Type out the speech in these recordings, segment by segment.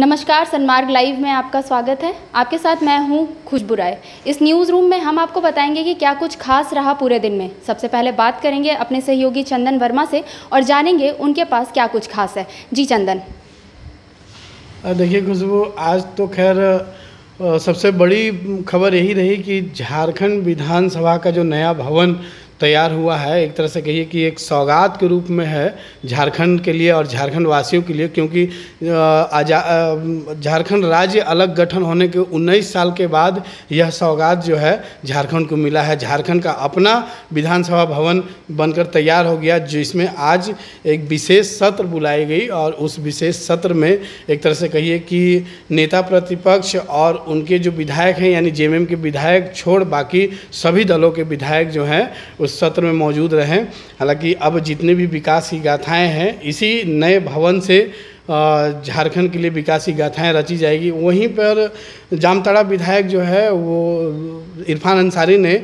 नमस्कार, सन्मार्ग लाइव में आपका स्वागत है। आपके साथ मैं हूं खुशबू राय। इस न्यूज़ रूम में हम आपको बताएंगे कि क्या कुछ खास रहा पूरे दिन में। सबसे पहले बात करेंगे अपने सहयोगी चंदन वर्मा से और जानेंगे उनके पास क्या कुछ खास है। जी चंदन। देखिए खुशबू, आज तो खैर सबसे बड़ी खबर यही रही कि झारखंड विधानसभा का जो नया भवन तैयार हुआ है, एक तरह से कहिए कि एक सौगात के रूप में है झारखंड के लिए और झारखंड वासियों के लिए, क्योंकि झारखंड राज्य अलग गठन होने के 19 साल के बाद यह सौगात जो है झारखंड को मिला है। झारखंड का अपना विधानसभा भवन बनकर तैयार हो गया, जिसमें आज एक विशेष सत्र बुलाई गई और उस विशेष सत्र में एक तरह से कहिए कि नेता प्रतिपक्ष और उनके जो विधायक हैं, यानी जेएमएम के विधायक छोड़ बाकी सभी दलों के विधायक जो हैं उस सत्र में मौजूद रहें। हालांकि अब जितने भी विकास की गाथाएं हैं, इसी नए भवन से झारखंड के लिए विकास की गाथाएं रची जाएगी। वहीं पर जामताड़ा विधायक जो है वो इरफान अंसारी ने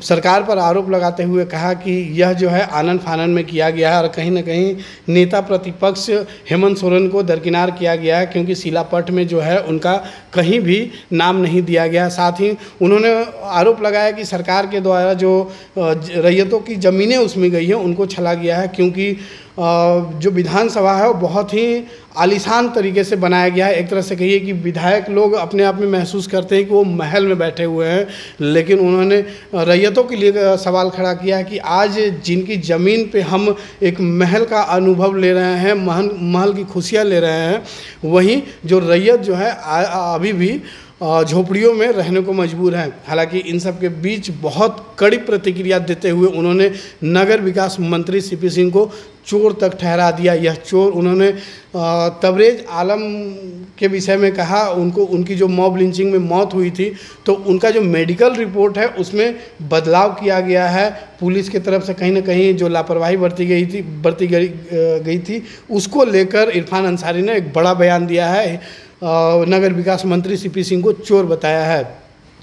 सरकार पर आरोप लगाते हुए कहा कि यह जो है आनन फानन में किया गया है और कहीं ना कहीं नेता प्रतिपक्ष हेमंत सोरेन को दरकिनार किया गया है, क्योंकि शिलापट में जो है उनका कहीं भी नाम नहीं दिया गया। साथ ही उन्होंने आरोप लगाया कि सरकार के द्वारा जो रैयतों की ज़मीनें उसमें गई हैं उनको छला गया है, क्योंकि जो विधानसभा है वो बहुत ही आलीशान तरीके से बनाया गया है। एक तरह से कहिए कि विधायक लोग अपने आप में महसूस करते हैं कि वो महल में बैठे हुए हैं, लेकिन उन्होंने रैयतों के लिए सवाल खड़ा किया है कि आज जिनकी ज़मीन पे हम एक महल का अनुभव ले रहे हैं, महल की खुशियाँ ले रहे हैं, वहीं जो रैयत जो है अभी भी झोपड़ियों में रहने को मजबूर हैं। हालांकि इन सब के बीच बहुत कड़ी प्रतिक्रिया देते हुए उन्होंने नगर विकास मंत्री सीपी सिंह को चोर तक ठहरा दिया। यह चोर, उन्होंने तबरेज आलम के विषय में कहा, उनकी जो मॉब लिंचिंग में मौत हुई थी तो उनका जो मेडिकल रिपोर्ट है उसमें बदलाव किया गया है। पुलिस की तरफ से कहीं ना कहीं जो लापरवाही बरती गई थी उसको लेकर इरफान अंसारी ने एक बड़ा बयान दिया है। नगर विकास मंत्री सीपी सिंह को चोर बताया है।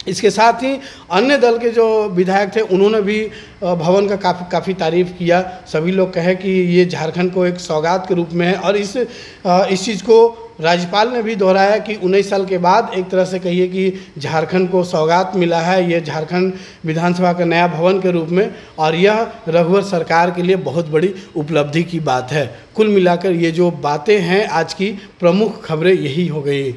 इसके साथ ही अन्य दल के जो विधायक थे उन्होंने भी भवन का काफ़ी तारीफ़ किया। सभी लोग कहे कि ये झारखंड को एक सौगात के रूप में है और इस चीज़ को राज्यपाल ने भी दोहराया कि 19 साल के बाद एक तरह से कहिए कि झारखंड को सौगात मिला है ये झारखंड विधानसभा का नया भवन के रूप में, और यह रघुवर सरकार के लिए बहुत बड़ी उपलब्धि की बात है। कुल मिलाकर ये जो बातें हैं आज की प्रमुख खबरें यही हो गई।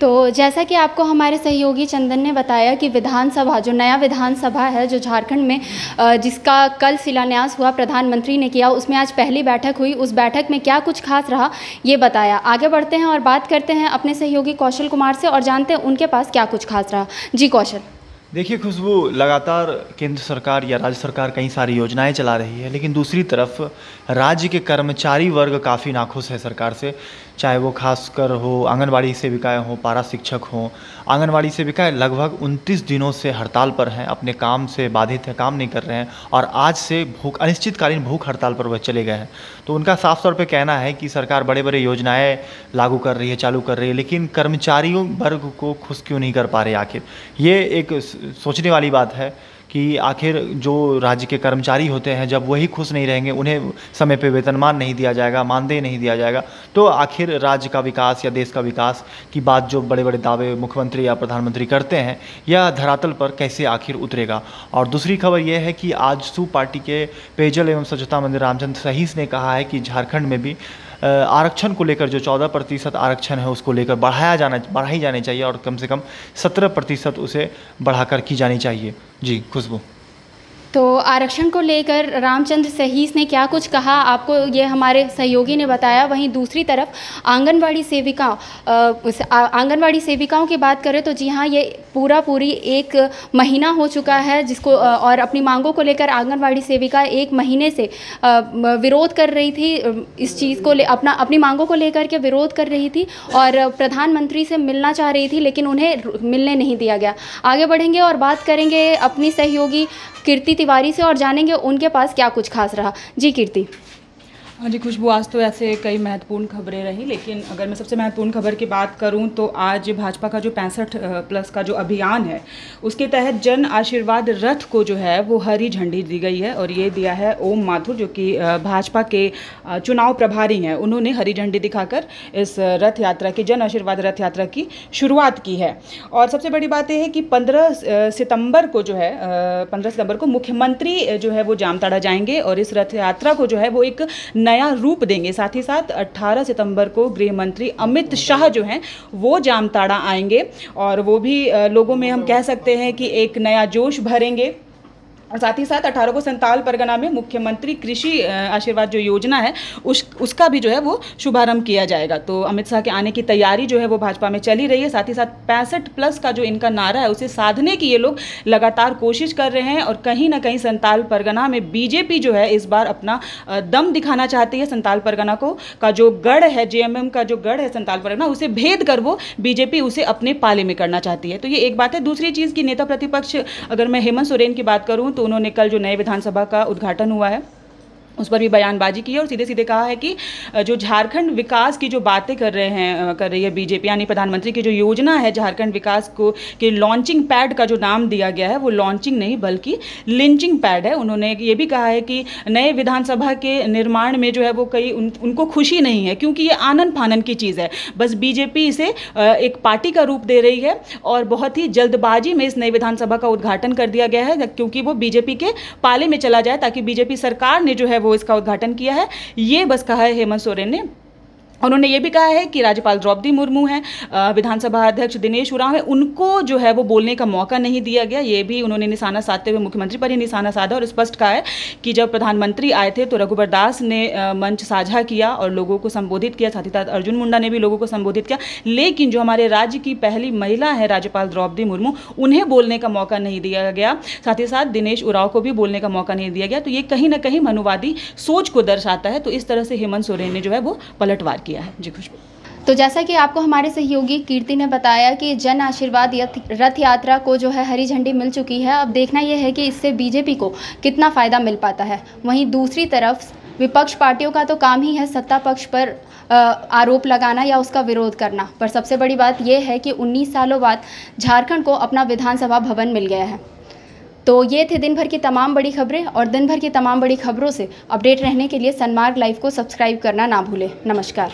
तो जैसा कि आपको हमारे सहयोगी चंदन ने बताया कि विधानसभा, जो नया विधानसभा है जो झारखंड में जिसका कल शिलान्यास हुआ, प्रधानमंत्री ने किया, उसमें आज पहली बैठक हुई। उस बैठक में क्या कुछ खास रहा ये बताया। आगे बढ़ते हैं और बात करते हैं अपने सहयोगी कौशल कुमार से और जानते हैं उनके पास क्या कुछ खास रहा। जी कौशल। देखिए खुशबू, लगातार केंद्र सरकार या राज्य सरकार कई सारी योजनाएं चला रही है, लेकिन दूसरी तरफ राज्य के कर्मचारी वर्ग काफ़ी नाखुश है सरकार से। चाहे वो खासकर हो आंगनवाड़ी सेविकाएं हो, पारा शिक्षक हों। आंगनवाड़ी सेविकाएं लगभग 29 दिनों से हड़ताल पर हैं, अपने काम से बाधित हैं, काम नहीं कर रहे हैं और आज से अनिश्चितकालीन भूख हड़ताल पर वह चले गए हैं। तो उनका साफ तौर पे कहना है कि सरकार बड़े बड़े योजनाएं लागू कर रही है, चालू कर रही है, लेकिन कर्मचारियों वर्ग को खुश क्यों नहीं कर पा रहे। आखिर ये एक सोचने वाली बात है कि आखिर जो राज्य के कर्मचारी होते हैं जब वही खुश नहीं रहेंगे, उन्हें समय पे वेतनमान नहीं दिया जाएगा, मानदेय नहीं दिया जाएगा, तो आखिर राज्य का विकास या देश का विकास की बात जो बड़े बड़े दावे मुख्यमंत्री या प्रधानमंत्री करते हैं यह धरातल पर कैसे आखिर उतरेगा। और दूसरी खबर यह है कि आजसू पार्टी के पेयजल एवं स्वच्छता मंत्री रामचंद्र सहीस ने कहा है कि झारखंड में भी आरक्षण को लेकर जो 14% आरक्षण है उसको लेकर बढ़ाई जानी चाहिए और कम से कम 17% उसे बढ़ाकर की जानी चाहिए। जी खुशबू। तो आरक्षण को लेकर रामचंद्र सहीस ने क्या कुछ कहा आपको ये हमारे सहयोगी ने बताया। वहीं दूसरी तरफ आंगनवाड़ी सेविकाओं की बात करें तो जी हाँ, ये पूरी एक महीना हो चुका है जिसको और अपनी मांगों को लेकर आंगनवाड़ी सेविका एक महीने से विरोध कर रही थी। इस चीज़ को अपनी मांगों को लेकर के विरोध कर रही थी और प्रधानमंत्री से मिलना चाह रही थी, लेकिन उन्हें मिलने नहीं दिया गया। आगे बढ़ेंगे और बात करेंगे अपनी सहयोगी कीर्ति तिवारी से और जानेंगे उनके पास क्या कुछ खास रहा। जी कीर्ति। हाँ जी खुशबू, आज तो ऐसे कई महत्वपूर्ण खबरें रही, लेकिन अगर मैं सबसे महत्वपूर्ण खबर की बात करूं तो आज भाजपा का जो 65+ का जो अभियान है उसके तहत जन आशीर्वाद रथ को जो है वो हरी झंडी दी गई है। और ये दिया है ओम माथुर, जो कि भाजपा के चुनाव प्रभारी हैं। उन्होंने हरी झंडी दिखाकर इस रथ यात्रा की, जन आशीर्वाद रथ यात्रा की शुरुआत की है। और सबसे बड़ी बात यह है कि 15 सितंबर को जो है 15 सितंबर को मुख्यमंत्री जो है वो जामताड़ा जाएंगे और इस रथ यात्रा को जो है वो एक नया रूप देंगे। साथ ही साथ 18 सितंबर को गृह मंत्री अमित शाह जो हैं वो जामताड़ा आएंगे और वो भी लोगों में हम कह सकते हैं कि एक नया जोश भरेंगे। और साथ ही साथ 18 को संताल परगना में मुख्यमंत्री कृषि आशीर्वाद जो योजना है उसका भी जो है वो शुभारंभ किया जाएगा। तो अमित शाह के आने की तैयारी जो है वो भाजपा में चली रही है। साथ ही साथ 65+ का जो इनका नारा है उसे साधने की ये लोग लगातार कोशिश कर रहे हैं। और कहीं ना कहीं संताल परगना में बीजेपी जो है इस बार अपना दम दिखाना चाहती है। संताल परगना का जो गढ़ है, जेएमएम का जो गढ़ है संताल परगना, उसे भेद कर वो बीजेपी उसे अपने पाले में करना चाहती है। तो ये एक बात है। दूसरी चीज़ की नेता प्रतिपक्ष अगर मैं हेमंत सोरेन की बात करूँ तो उन्होंने कल जो नए विधानसभा का उद्घाटन हुआ है उस पर भी बयानबाजी की है और सीधे सीधे कहा है कि जो झारखंड विकास की जो बातें कर रही है बीजेपी, यानी प्रधानमंत्री की जो योजना है झारखंड विकास को के लॉन्चिंग पैड का जो नाम दिया गया है वो लॉन्चिंग नहीं बल्कि लिंचिंग पैड है। उन्होंने ये भी कहा है कि नए विधानसभा के निर्माण में जो है वो उनको खुशी नहीं है, क्योंकि ये आनन फानन की चीज़ है। बस बीजेपी इसे एक पार्टी का रूप दे रही है और बहुत ही जल्दबाजी में इस नई विधानसभा का उद्घाटन कर दिया गया है, क्योंकि वो बीजेपी के पाले में चला जाए, ताकि बीजेपी सरकार ने जो है वो इसका उद्घाटन किया है। ये बस कहा है हेमंत सोरेन ने। उन्होंने ये भी कहा है कि राज्यपाल द्रौपदी मुर्मू हैं, विधानसभा अध्यक्ष दिनेश उरांव है, उनको जो है वो बोलने का मौका नहीं दिया गया। ये भी उन्होंने निशाना साधते हुए मुख्यमंत्री पर ही निशाना साधा और स्पष्ट कहा है कि जब प्रधानमंत्री आए थे तो रघुबर दास ने मंच साझा किया और लोगों को संबोधित किया, साथ ही साथ अर्जुन मुंडा ने भी लोगों को संबोधित किया, लेकिन जो हमारे राज्य की पहली महिला है राज्यपाल द्रौपदी मुर्मू, उन्हें बोलने का मौका नहीं दिया गया। साथ ही साथ दिनेश उरांव को भी बोलने का मौका नहीं दिया गया। तो ये कहीं ना कहीं मनुवादी सोच को दर्शाता है। तो इस तरह से हेमंत सोरेन ने जो है वो पलटवार किया है। जी खुशबू। तो जैसा कि आपको हमारे सहयोगी कीर्ति ने बताया कि जन आशीर्वाद रथ यात्रा को जो है हरी झंडी मिल चुकी है। अब देखना यह है कि इससे बीजेपी को कितना फ़ायदा मिल पाता है। वहीं दूसरी तरफ विपक्ष पार्टियों का तो काम ही है सत्ता पक्ष पर आरोप लगाना या उसका विरोध करना। पर सबसे बड़ी बात यह है कि 19 सालों बाद झारखंड को अपना विधानसभा भवन मिल गया है। तो ये थे दिन भर की तमाम बड़ी खबरें, और दिन भर की तमाम बड़ी खबरों से अपडेट रहने के लिए सनमार्ग लाइव को सब्सक्राइब करना ना भूलें। नमस्कार।